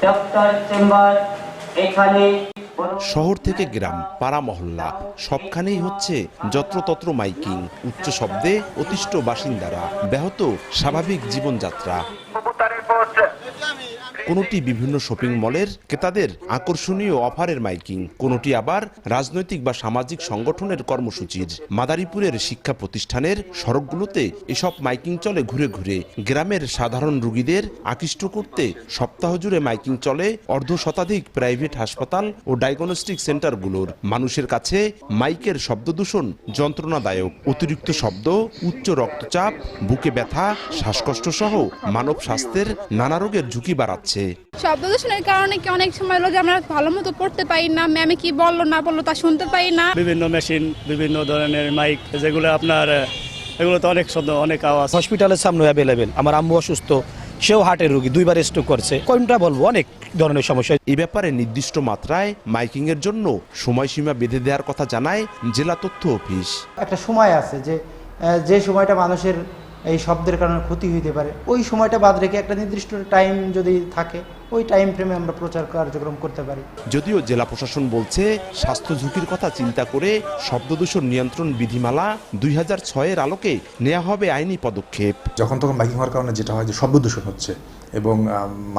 Doctor chamber এখানে। শহর থেকে গ্রাম, পাড়া মহল্লা সবখানেই হচ্ছে যত্রতত্র মাইকিং, উচ্চ শব্দে অতিষ্ঠ বাসিন্দারা, ব্যাহত স্বাভাবিক জীবনযাত্রা। কোনোটি বিভিন্ন শপিং মলের ক্রেতাদের আকর্ষণীয় অফারের মাইকিং, কোনোটি আবার রাজনৈতিক বা সামাজিক সংগঠনের কর্মসূচির। মাদারীপুরের শিক্ষা প্রতিষ্ঠানের সড়কগুলোতে এসব মাইকিং চলে ঘুরে ঘুরে। গ্রামের সাধারণ রোগীদের আকৃষ্ট করতে সপ্তাহ জুড়ে মাইকিং চলে অর্ধশতাধিক প্রাইভেট হাসপাতাল ও ডায়াগনস্টিক সেন্টারগুলোর। মানুষের কাছে মাইকের শব্দদূষণ যন্ত্রণাদায়ক। অতিরিক্ত শব্দ, উচ্চ রক্তচাপ, বুকে ব্যথা, শ্বাসকষ্ট সহ মানব স্বাস্থ্যের নানা রোগের ঝুঁকি বাড়াচ্ছে। শব্দ দূষণের কারণে কি অনেক সময় হলো যে আমরা ভালো মতো পড়তে পারি না, ম্যামে কি বললো না বললো তা শুনতে পারি না। বিভিন্ন মেশিন, বিভিন্ন ধরনের মাইক, যেগুলো আপনার এগুলো তো অনেক শব্দ, অনেক আওয়াজ। হসপিটালের সামনে অ্যাভেলেবেল। আমার আম্মু অসুস্থ, সেও হার্টের রোগী, 2 বার স্ট্রোক করছে। কোনটা বলবো, অনেক ধরনের সমস্যা। এ ব্যাপারে নির্দিষ্ট মাত্রায় মাইকিং এর জন্য সময়সীমা বেঁধে দেওয়ার কথা জানায় জেলা তথ্য অফিস। একটা সময় আছে যে সময়টা মানুষের এই শব্দের কারণে ক্ষতি হইতে পারে, ওই সময়টা বাদ রেখে একটা নির্দিষ্ট টাইম যদি থাকে, ওই টাইম ফ্রেমে আমরা প্রচার কার্যক্রম করতে পারি। যদিও জেলা প্রশাসন বলছে স্বাস্থ্য ঝুঁকির কথা চিন্তা করে শব্দদূষণ নিয়ন্ত্রণ বিধিমালা 2006-এর আলোকে নেওয়া হবে আইনি পদক্ষেপ। যখন তখন মাইকিং হওয়ার কারণে যেটা হয় যে শব্দদূষণ হচ্ছে এবং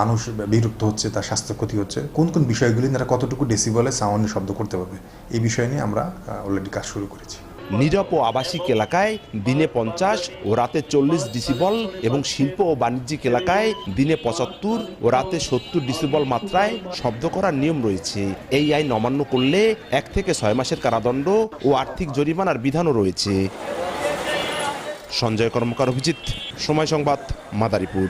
মানুষ বিরক্ত হচ্ছে, তার স্বাস্থ্য ক্ষতি হচ্ছে, কোন কোন বিষয়গুলি তারা কতটুকু ডেসিবলে সাউন্ডে শব্দ করতে পারবে, এই বিষয় নিয়ে আমরা অলরেডি কাজ শুরু করেছি। নীরব ও আবাসিক এলাকায় দিনে 50 ও রাতে 40 ডিসিবল এবং শিল্প ও বাণিজ্যিক এলাকায় দিনে 75 ও রাতে 70 ডিসিবল মাত্রায় শব্দ করার নিয়ম রয়েছে। এই আইন অমান্য করলে 1 থেকে 6 মাসের কারাদণ্ড ও আর্থিক জরিমানার বিধানও রয়েছে। সঞ্জয় কর্মকার, অভিজিৎ, সময় সংবাদ, মাদারীপুর।